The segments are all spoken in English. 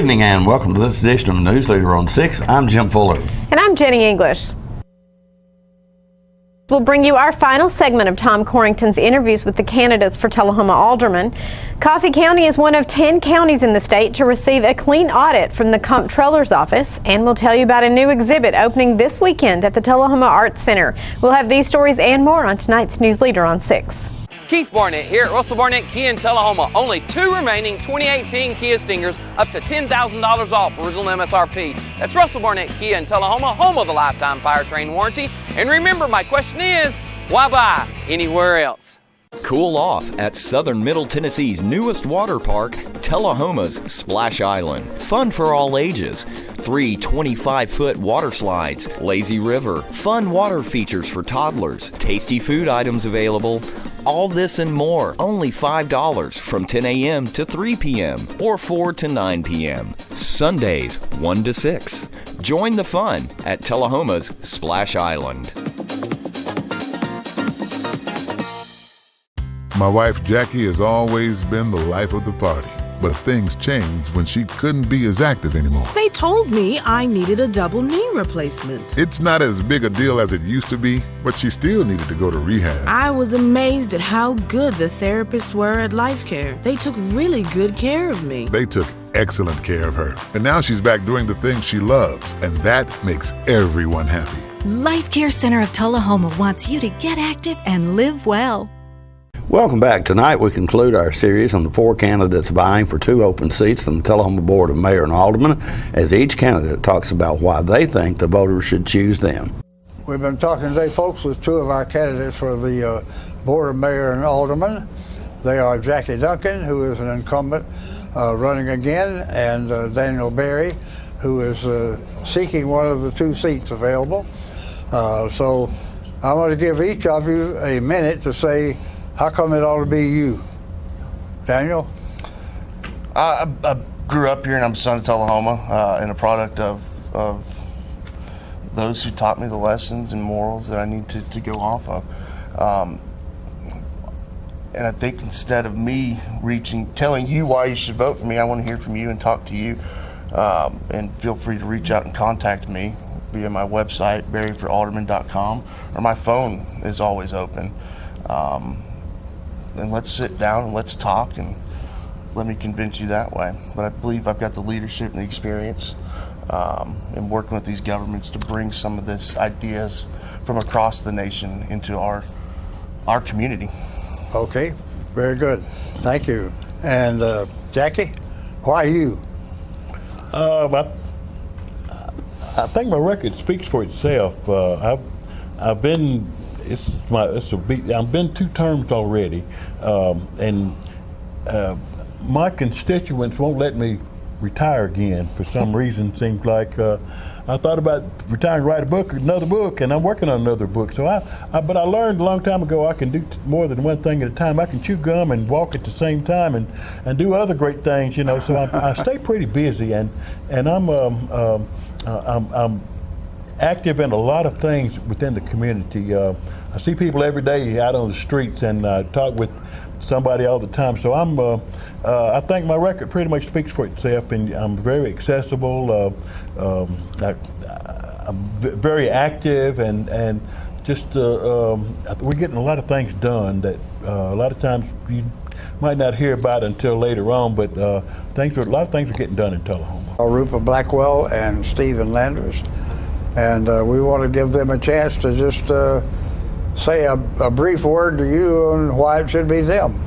evening and welcome to this edition of News Leader on 6. I'm Jim Fuller. And I'm Jenny English. We'll bring you our final segment of Tom Corrington's interviews with the candidates for Tullahoma Alderman. Coffee County is one of 10 counties in the state to receive a clean audit from the Comptroller's Office, and we'll tell you about a new exhibit opening this weekend at the Tullahoma Arts Center. We'll have these stories and more on tonight's News Leader on 6. Keith Barnett here at Russell Barnett Kia in Tullahoma. Only 2 remaining 2018 Kia Stingers up to $10,000 off original MSRP. That's Russell Barnett Kia in Tullahoma, home of the lifetime powertrain warranty. And remember, my question is, why buy anywhere else? Cool off at Southern Middle Tennessee's newest water park, Tullahoma's Splash Island. Fun for all ages. 3 25-foot water slides, lazy river, fun water features for toddlers, tasty food items available. All this and more, only $5 from 10 a.m. to 3 p.m. or 4 to 9 p.m. Sundays, 1 to 6. Join the fun at Tullahoma's Splash Island. My wife Jackie has always been the life of the party. But things changed when she couldn't be as active anymore. They told me I needed a double knee replacement. It's not as big a deal as it used to be, but she still needed to go to rehab. I was amazed at how good the therapists were at Life Care. They took really good care of me. They took excellent care of her. And now she's back doing the things she loves, and that makes everyone happy. Life Care Center of Tullahoma wants you to get active and live well. Welcome back. Tonight we conclude our series on the 4 candidates vying for 2 open seats on the Tullahoma Board of Mayor and Alderman, as each candidate talks about why they think the voters should choose them. We've been talking today, folks, with 2 of our candidates for the Board of Mayor and Alderman. They are Jackie Duncan, who is an incumbent running again, and Daniel Berry, who is seeking one of the 2 seats available. So I'm going to give each of you a minute to say how come it ought to be you? Daniel? I grew up here and I'm a son of Tullahoma and a product of those who taught me the lessons and morals that I need to go off of. And I think instead of me telling you why you should vote for me, I want to hear from you and talk to you. And feel free to reach out and contact me via my website, berryforalderman.com, or my phone is always open. And let's sit down and let's talk and let me convince you that way. But I believe I've got the leadership and the experience in working with these governments to bring some of these ideas from across the nation into our community. Okay, very good. Thank you. And Jackie, why you? I think my record speaks for itself. I've been. I've been 2 terms already, and my constituents won't let me retire again for some reason. Seems like I thought about retiring, write another book, and I'm working on another book. So but I learned a long time ago I can do more than one thing at a time. I can chew gum and walk at the same time, and do other great things, you know. So I stay pretty busy, and I'm active in a lot of things within the community. I see people every day out on the streets and talk with somebody all the time. So I think my record pretty much speaks for itself, and I'm very accessible, I'm very active, and just we're getting a lot of things done that a lot of times you might not hear about until later on, but a lot of things are getting done in Tullahoma. Rupa Blackwell and Stephen Landers. And we want to give them a chance to just say a brief word to you on why it should be them.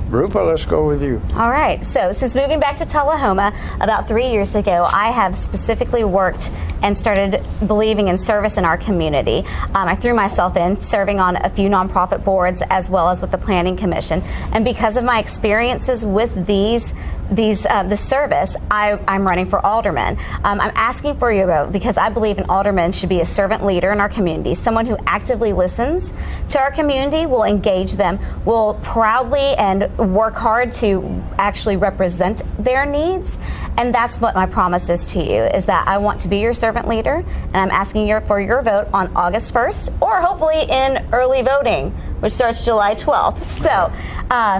Rupa, let's go with you. All right. So since moving back to Tullahoma about 3 years ago, I have specifically worked and started believing in service in our community. I threw myself in serving on a few nonprofit boards as well as with the Planning Commission. And because of my experiences with the service, I'm running for alderman. I'm asking for your vote because I believe an alderman should be a servant leader in our community, someone who actively listens to our community, will engage them, will proudly and work hard to actually represent their needs. And that's what my promise is to you, is that I want to be your servant leader, and I'm asking for your vote on August 1st, or hopefully in early voting, which starts July 12th. So,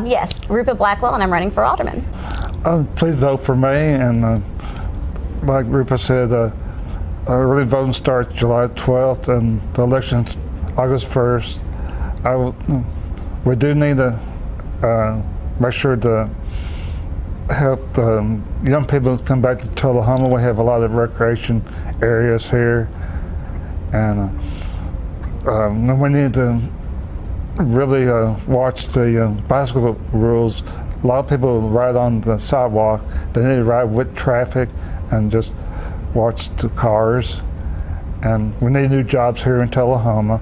yes, Rupa Blackwell, and I'm running for alderman. Please vote for me, and like Rupa said, early voting starts July 12th, and the election's August 1st. We do need to make sure to help the young people come back to Tullahoma. We have a lot of recreation areas here, and we need to really watch the bicycle rules. A lot of people ride on the sidewalk. They need to ride with traffic and just watch the cars. And we need new jobs here in Tullahoma.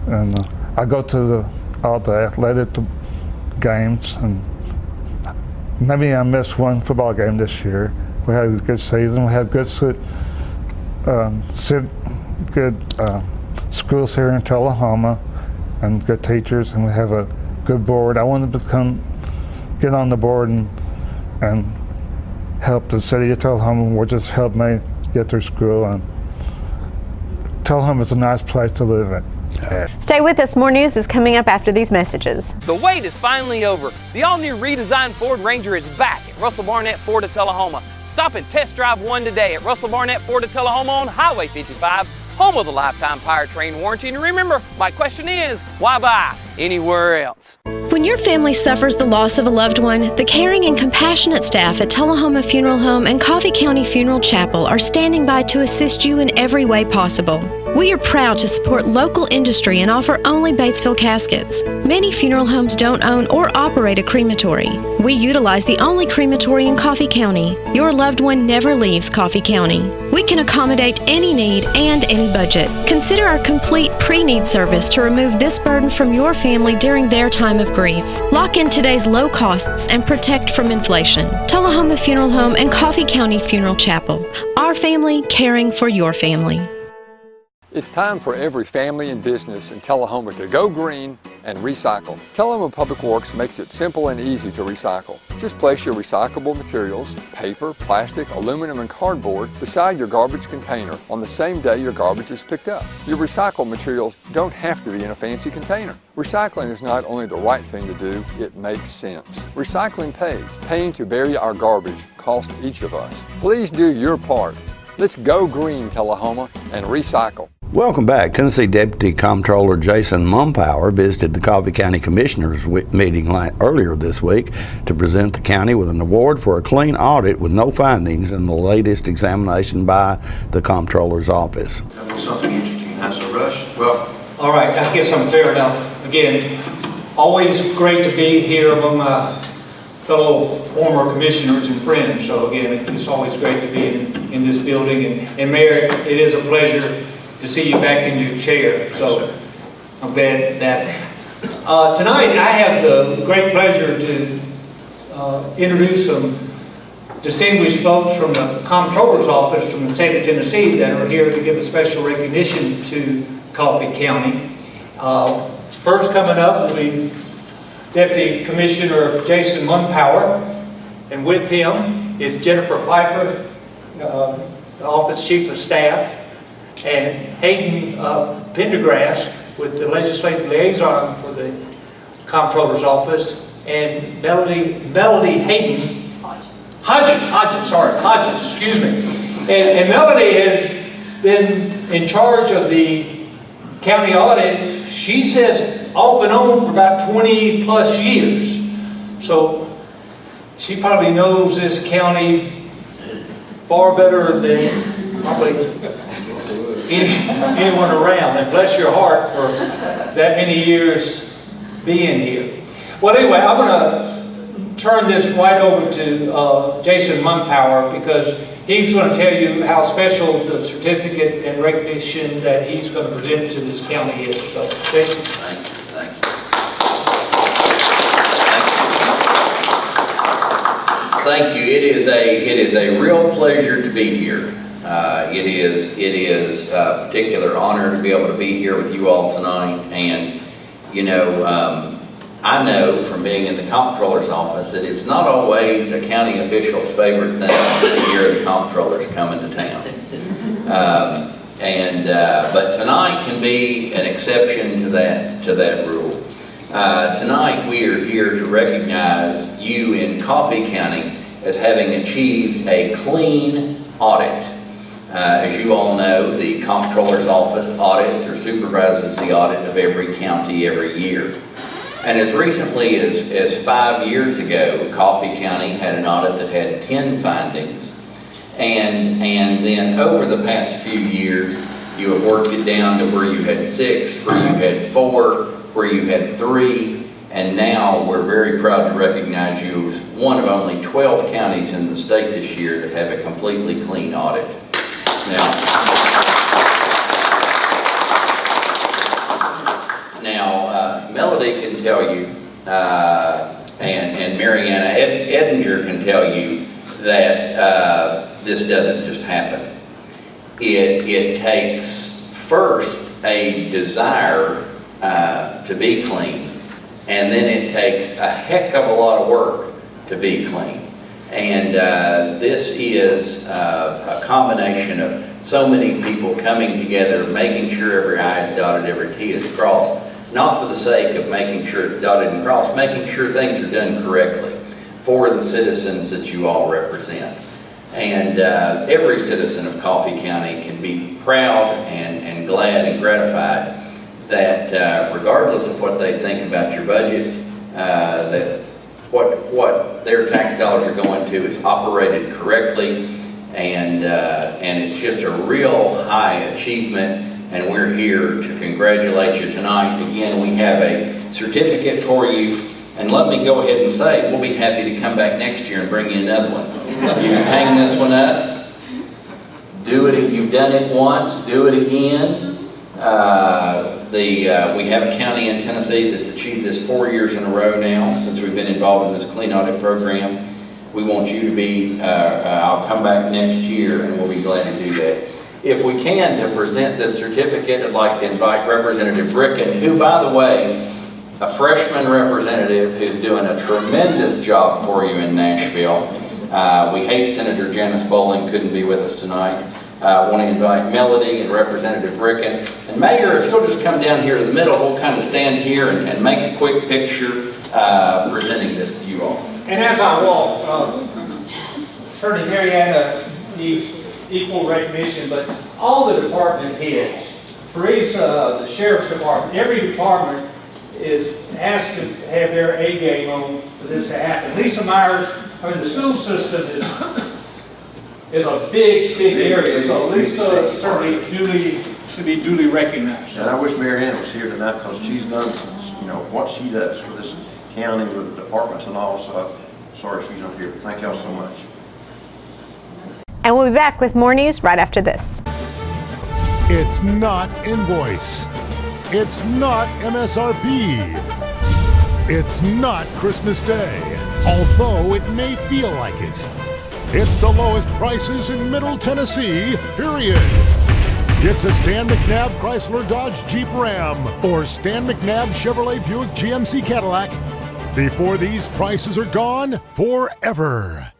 And I go to all the athletic games, and maybe I missed one football game this year. We had a good season. We had good schools here in Tullahoma and good teachers, and we have a good board. I want to get on the board and help the city of Tullahoma, which has helped me get through school. And Tullahoma is a nice place to live in. Stay with us. More news is coming up after these messages. The wait is finally over. The all-new redesigned Ford Ranger is back at Russell Barnett Ford of Tullahoma. Stop and test drive one today at Russell Barnett Ford of Tullahoma on Highway 55, home of the lifetime powertrain warranty. And remember, my question is, why buy anywhere else? When your family suffers the loss of a loved one, the caring and compassionate staff at Tullahoma Funeral Home and Coffee County Funeral Chapel are standing by to assist you in every way possible. We are proud to support local industry and offer only Batesville caskets. Many funeral homes don't own or operate a crematory. We utilize the only crematory in Coffee County. Your loved one never leaves Coffee County. We can accommodate any need and any budget. Consider our complete pre-need service to remove this burden from your family during their time of grief. Lock in today's low costs and protect from inflation. Tullahoma Funeral Home and Coffee County Funeral Chapel. Our family caring for your family. It's time for every family and business in Tullahoma to go green and recycle. Tullahoma Public Works makes it simple and easy to recycle. Just place your recyclable materials, paper, plastic, aluminum, and cardboard beside your garbage container on the same day your garbage is picked up. Your recycled materials don't have to be in a fancy container. Recycling is not only the right thing to do, it makes sense. Recycling pays. Paying to bury our garbage costs each of us. Please do your part. Let's go green, Tullahoma, and recycle. Welcome back. Tennessee Deputy Comptroller Jason Mumpower visited the Coffee County Commissioners meeting earlier this week to present the county with an award for a clean audit with no findings in the latest examination by the Comptroller's Office. Tell me something interesting. That's a rush. Well, all right. I guess I'm fair enough. Again, always great to be here among my fellow former commissioners and friends. So again, it's always great to be in this building. And Mayor, it is a pleasure to see you back in your chair, so I'm glad that. Tonight I have the great pleasure to introduce some distinguished folks from the Comptroller's Office from the state of Tennessee that are here to give a special recognition to Coffee County. First coming up will be Deputy Commissioner Jason Mumpower, and with him is Jennifer Pfeiffer, the Office Chief of Staff, and Hayden Pendergrass with the Legislative Liaison for the Comptroller's Office, and Melody Hayden, Hodges, excuse me. And Melody has been in charge of the county audit, she says, off and on for about 20 plus years. So she probably knows this county far better than probably anyone around, and bless your heart for that many years being here. Well, anyway, I'm going to turn this right over to Jason Mumpower, because he's going to tell you how special the certificate and recognition that he's going to present to this county is. So, Jason. Thank you. Thank you. It is a real pleasure to be here. It is a particular honor to be able to be here with you all tonight. And, you know, I know from being in the Comptroller's Office that it's not always a county official's favorite thing to hear the Comptroller's coming to town. But tonight can be an exception to that rule. Tonight we are here to recognize you in Coffee County as having achieved a clean audit. As you all know, the Comptroller's Office audits or supervises the audit of every county every year. And as recently as 5 years ago, Coffee County had an audit that had 10 findings. And then over the past few years, you have worked it down to where you had 6, where you had 4, where you had 3, and now we're very proud to recognize you as one of only 12 counties in the state this year that have a completely clean audit. Now, Melody can tell you, and Mariana Edinger can tell you that this doesn't just happen. It takes first a desire to be clean, and then it takes a heck of a lot of work to be clean. And this is a combination of so many people coming together, making sure every I is dotted, every T is crossed, not for the sake of making sure it's dotted and crossed, making sure things are done correctly for the citizens that you all represent. And every citizen of Coffee County can be proud and glad and gratified that regardless of what they think about your budget, that what their tax dollars are going to is operated correctly, and it's just a real high achievement, and we're here to congratulate you tonight. Again, we have a certificate for you, and let me go ahead and say we'll be happy to come back next year and bring you another one. You can hang this one up, do it. You've done it once, do it again. We have a county in Tennessee that's achieved this 4 years in a row now since we've been involved in this clean audit program. We want you to be, I'll come back next year and we'll be glad to do that. If we can, to present this certificate, I'd like to invite Representative Bricken, who, by the way, a freshman representative who's doing a tremendous job for you in Nashville. We hate Senator Janice Bowling couldn't be with us tonight. I want to invite Melody and Representative Bricken. And Mayor, if you'll just come down here to the middle, we'll kind of stand here and make a quick picture presenting this to you all. And as I walk, Attorney Mariana needs equal recognition, but all the department heads, Teresa, the Sheriff's Department, every department has to have their A game on for this to happen. Lisa Myers, I mean, the school system is a big area, so Lisa certainly should be duly recognized. And I wish Marianne was here tonight because she's done, what she does for this county with the departments and all. So sorry she's not here. Thank y'all so much. And we'll be back with more news right after this. It's not invoice. It's not MSRP. It's not Christmas Day, although it may feel like it. It's the lowest prices in Middle Tennessee, period. Get to Stan McNabb Chrysler Dodge Jeep Ram or Stan McNabb Chevrolet Buick GMC Cadillac before these prices are gone forever.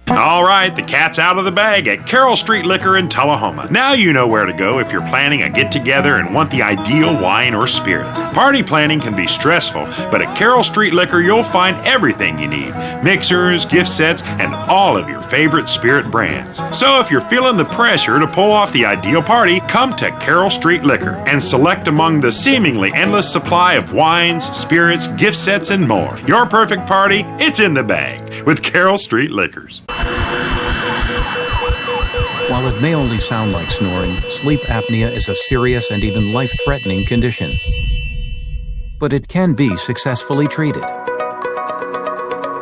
All right, the cat's out of the bag at Carroll Street Liquor in Tullahoma. Now you know where to go if you're planning a get-together and want the ideal wine or spirit. Party planning can be stressful, but at Carroll Street Liquor you'll find everything you need. Mixers, gift sets, and all of your favorite spirit brands. So if you're feeling the pressure to pull off the ideal party, come to Carroll Street Liquor and select among the seemingly endless supply of wines, spirits, gift sets, and more. Your perfect party, it's in the bag with Carroll Street Liquors. While it may only sound like snoring, sleep apnea is a serious and even life-threatening condition. But it can be successfully treated.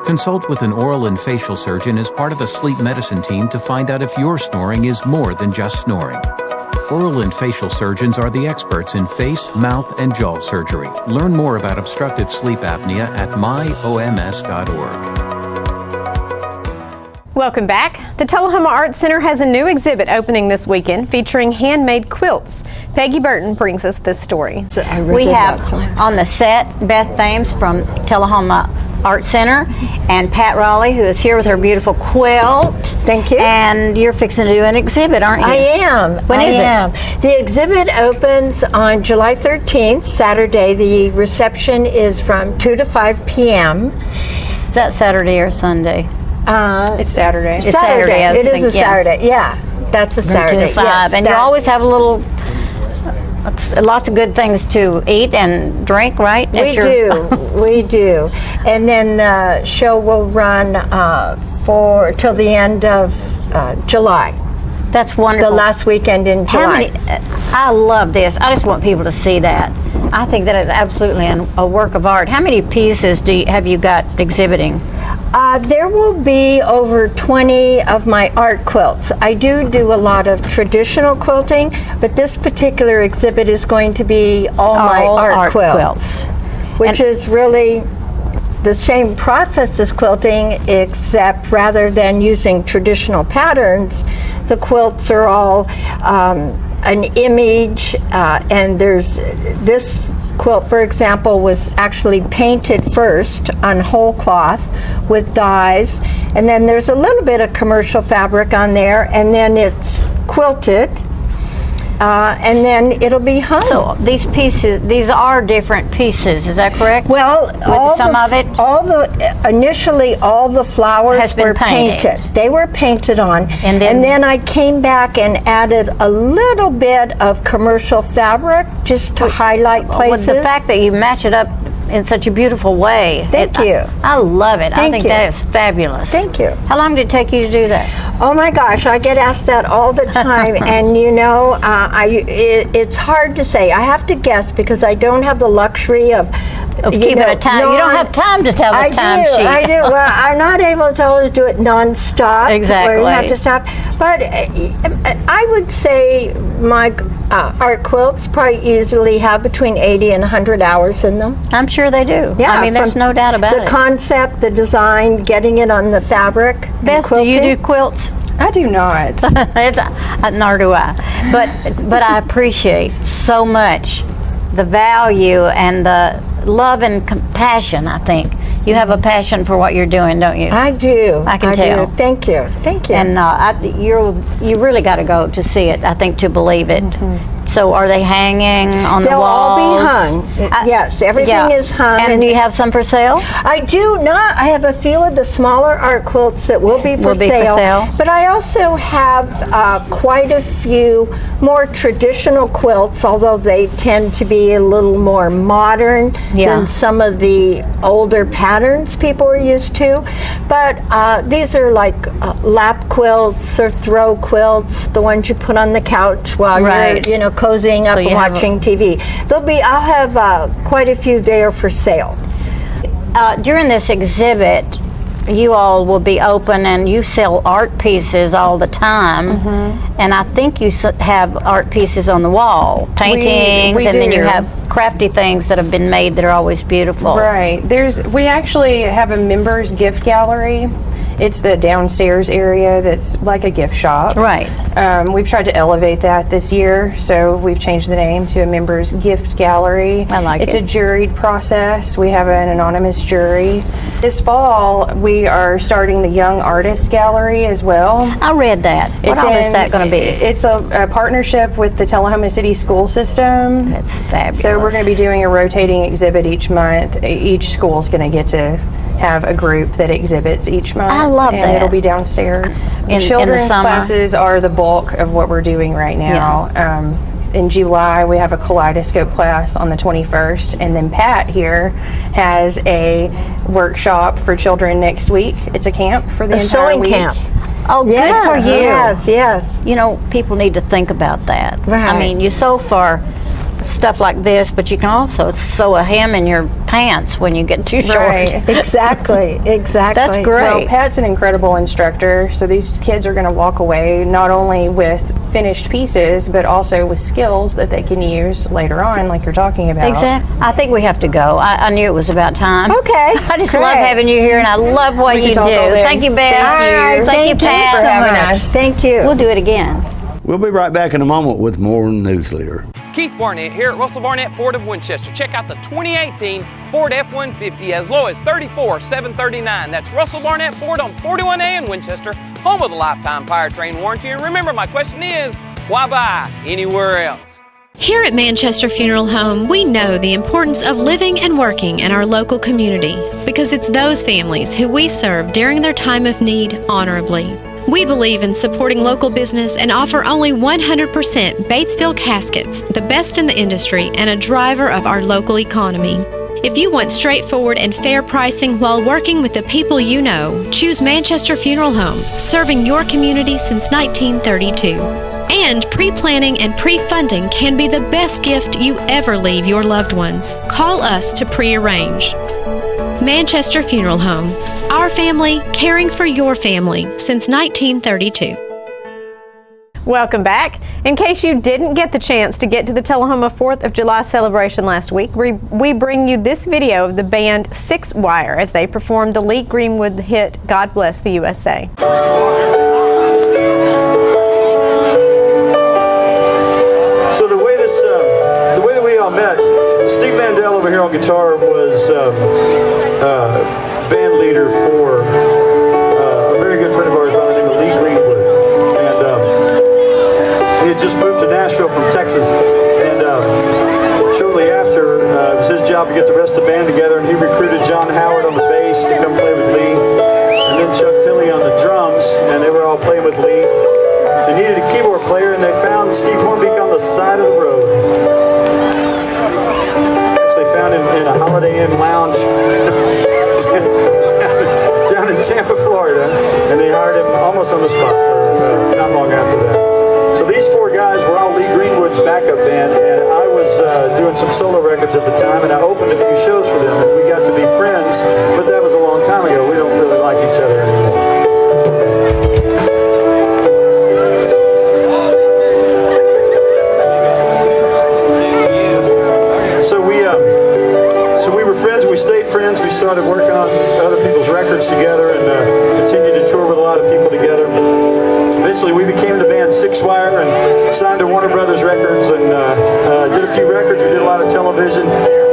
Consult with an oral and facial surgeon as part of a sleep medicine team to find out if your snoring is more than just snoring. Oral and facial surgeons are the experts in face, mouth, and jaw surgery. Learn more about obstructive sleep apnea at myoms.org. Welcome back. The Tullahoma Arts Center has a new exhibit opening this weekend featuring handmade quilts. Peggy Burton brings us this story. We have on the set Beth Thames from Tullahoma Art Center, and Pat Raleigh, who is here with her beautiful quilt. Thank you. And you're fixing to do an exhibit, aren't you? I am. When is it? The exhibit opens on July 13th, Saturday. The reception is from 2 to 5 p.m. Is that Saturday or Sunday? It's Saturday. It's Saturday. It is a Saturday. Yeah, that's a Saturday. 2 to 5. Yes, and you always have a little, lots of good things to eat and drink, right? We do. And then the show will run till the end of July. That's wonderful. The last weekend in July. I love this. I just want people to see that. I think that is absolutely a work of art. How many pieces have you got exhibiting? There will be over 20 of my art quilts. I do a lot of traditional quilting, but this particular exhibit is going to be all my art quilts. Which is really the same process as quilting, except rather than using traditional patterns, the quilts are all an image, and there's this quilt, for example, was actually painted first on whole cloth with dyes, and then there's a little bit of commercial fabric on there, and then it's quilted, and then it'll be hung. So these are different pieces, is that correct? Well, initially all the flowers were painted. They were painted on, and then I came back and added a little bit of commercial fabric just to highlight places. With the fact that you match it up in such a beautiful way. Thank you. I love it. I think that is fabulous. Thank you. How long did it take you to do that? Oh my gosh, I get asked that all the time, and it's hard to say. I have to guess because I don't have the luxury of keeping a time. You don't have time to tell the time sheet. I do. Well, I'm not able to always do it nonstop. Exactly. Where you have to stop. But I would say my art quilts probably easily have between 80 and 100 hours in them. I'm sure they do. Yeah, I mean, there's no doubt about it. The concept, the design, getting it on the fabric. Beth, do you do quilts? I do not. Nor do I. But I appreciate so much the value and the love and compassion, I think. You have a passion for what you're doing, don't you? I do. I can tell. Thank you. Thank you. And you really got to go to see it, I think, to believe it. So are they hanging on the walls? They'll all be hung. Yes, everything is hung. And do you have some for sale? I do not. I have a few of the smaller art quilts that will be for sale. But I also have quite a few more traditional quilts, although they tend to be a little more modern than some of the older patterns people are used to. But these are like lap quilts or throw quilts, the ones you put on the couch while you're cozying up and watching TV. I'll have quite a few there for sale. During this exhibit, you all will be open and you sell art pieces all the time. And I think you have art pieces on the wall, paintings, we and do. then you have crafty things that have been made that are always beautiful. Right. We actually have a members gift gallery. It's the downstairs area that's like a gift shop. Right. We've tried to elevate that this year, so we've changed the name to a members gift gallery. I like it. It's a juried process. We have an anonymous jury. This fall, we are starting the Young Artist Gallery as well. I read that. What all is that going to be? It's a partnership with the Tullahoma City School System. That's fabulous. So we're going to be doing a rotating exhibit each month. Each school is going to get to have a group that exhibits each month. I love that. And it'll be downstairs. In Children's the summer. classes are the bulk of what we're doing right now. In July, we have a kaleidoscope class on the 21st, and then Pat here has a workshop for children next week. It's a camp for the entire sewing week. camp. Oh, good for you. Yes. You know, people need to think about that. Right. I mean, you sew for stuff like this, but you can also sew a hem in your pants when you get too short. Right. Exactly. That's great. Well, Pat's an incredible instructor, so these kids are going to walk away not only with finished pieces, but also with skills that they can use later on, like you're talking about. Exactly. I think we have to go. I knew it was about time. Okay. I just love having you here, and I love what you do. Thank you, Beth. Thank you, Pat, for having us. Thank you. We'll do it again. We'll be right back in a moment with more News Leader. Keith Barnett here at Russell Barnett Ford of Winchester. Check out the 2018 Ford F-150 as low as $34,739. That's Russell Barnett Ford on 41A in Winchester, home of the lifetime powertrain warranty. And remember, my question is, why buy anywhere else? Here at Manchester Funeral Home, we know the importance of living and working in our local community because it's those families who we serve during their time of need honorably. We believe in supporting local business and offer only 100% Batesville caskets, the best in the industry and a driver of our local economy. If you want straightforward and fair pricing while working with the people you know, choose Manchester Funeral Home, serving your community since 1932. And pre-planning and pre-funding can be the best gift you ever leave your loved ones. Call us to pre-arrange. Manchester Funeral Home. Our family, caring for your family since 1932. Welcome back. In case you didn't get the chance to get to the Tullahoma 4th of July celebration last week, we bring you this video of the band Six Wire as they performed the Lee Greenwood hit God Bless the USA. So the way that we all met, Steve Mandel over here on guitar was band leader for a very good friend of ours by the name of Lee Greenwood, and he had just moved to Nashville from Texas, and shortly after it was his job to get the rest of the band together, and he recruited John Howard on the bass to come play with Lee, and then Chuck Tilley on the drums, and they were all playing with Lee. They needed a keyboard player, and they found Steve Hornbeek on the side of the road. Actually found him in a Holiday Inn lounge down in Tampa, Florida, and they hired him almost on the spot, not long after that. So these four guys were all Lee Greenwood's backup band, and I was doing some solo records at the time, and I opened a few shows for them, and we got to be friends, but that was a long time ago. We don't really like each other anymore. So we were friends, we stayed friends, we started working on other people's records together and continued to tour with a lot of people together. Eventually we became the band Six Wire and signed to Warner Brothers Records and did a few records, we did a lot of television.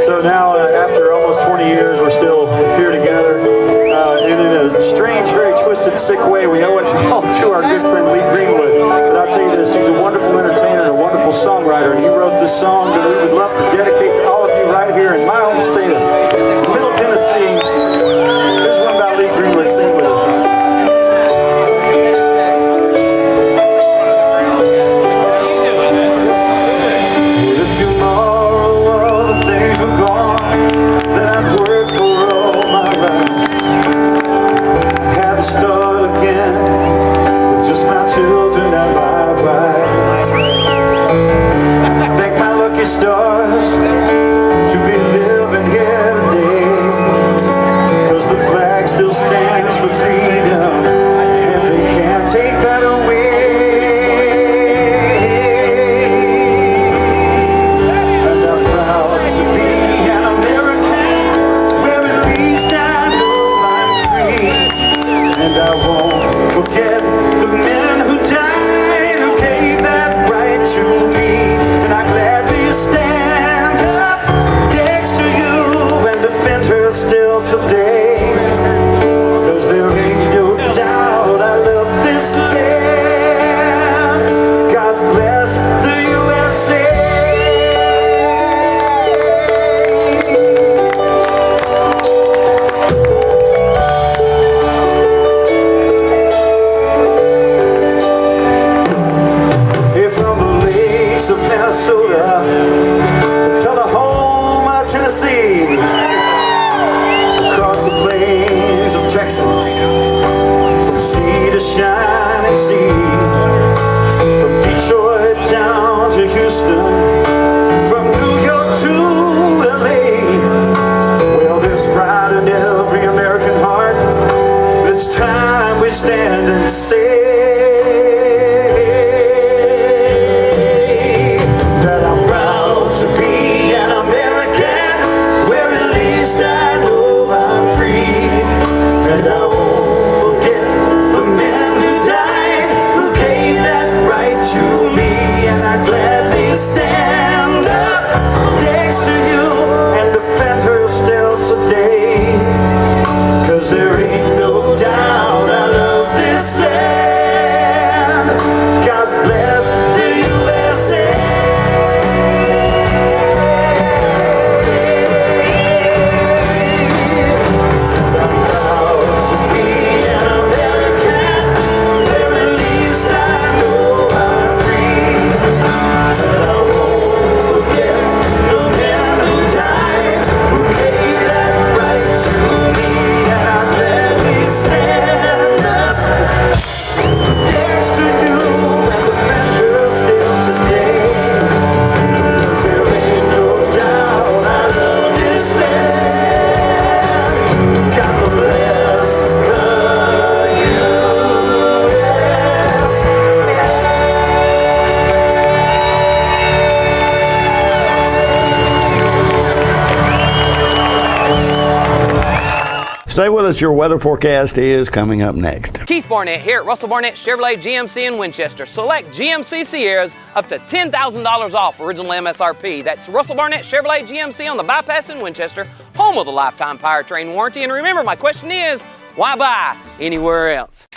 So now after almost 20 years we're still here together. And in a strange, very twisted, sick way, we owe it all to our good friend Lee Greenwood. But I'll tell you this, he's a wonderful entertainer and a wonderful songwriter, and he wrote this song that we would love to dedicate to all of you right here in my home state of Middle Tennessee. Here's one about Lee Greenwood. Sing with us. If tomorrow all the things were gone that I've worked for all my life, start again with just my children and my wife. Thank my lucky stars Stay with us. Your weather forecast is coming up next. Keith Barnett here at Russell Barnett Chevrolet GMC in Winchester. Select GMC Sierras up to $10,000 off original MSRP. That's Russell Barnett Chevrolet GMC on the bypass in Winchester, home of the lifetime powertrain warranty. And remember, my question is, why buy anywhere else?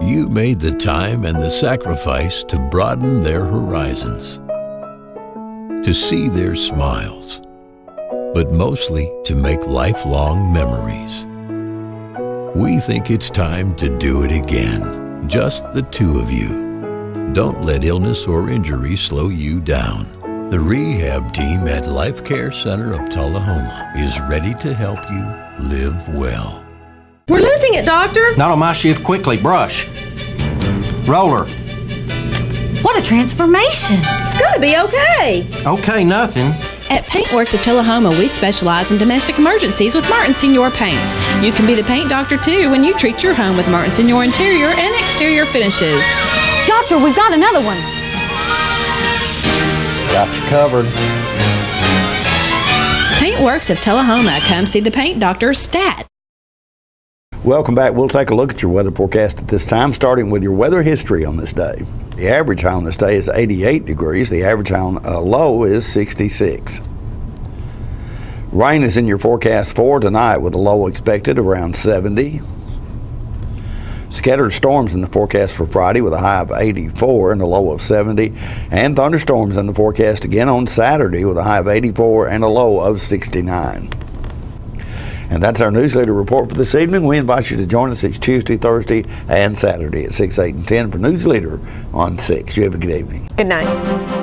You made the time and the sacrifice to broaden their horizons, to see their smiles, but mostly to make lifelong memories. We think it's time to do it again, just the two of you. Don't let illness or injury slow you down. The rehab team at Life Care Center of Tullahoma is ready to help you live well. We're losing it, Doctor. Not on my shift. Quickly, brush. Roller. What a transformation. It's gonna be okay. Okay, nothing. At Paintworks of Tullahoma, we specialize in domestic emergencies with Martin Senior Paints. You can be the paint doctor too when you treat your home with Martin Senior interior and exterior finishes. Doctor, we've got another one. Got you covered. Paintworks of Tullahoma. Come see the paint doctor, Stat. Welcome back. We'll take a look at your weather forecast at this time, starting with your weather history on this day. The average high on this day is 88 degrees. The average high on low is 66. Rain is in your forecast for tonight with a low expected around 70. Scattered storms in the forecast for Friday with a high of 84 and a low of 70. And thunderstorms in the forecast again on Saturday with a high of 84 and a low of 69. And that's our newsletter report for this evening. We invite you to join us each Tuesday, Thursday, and Saturday at 6, 8, and 10 for Newsleader on 6. You have a good evening. Good night.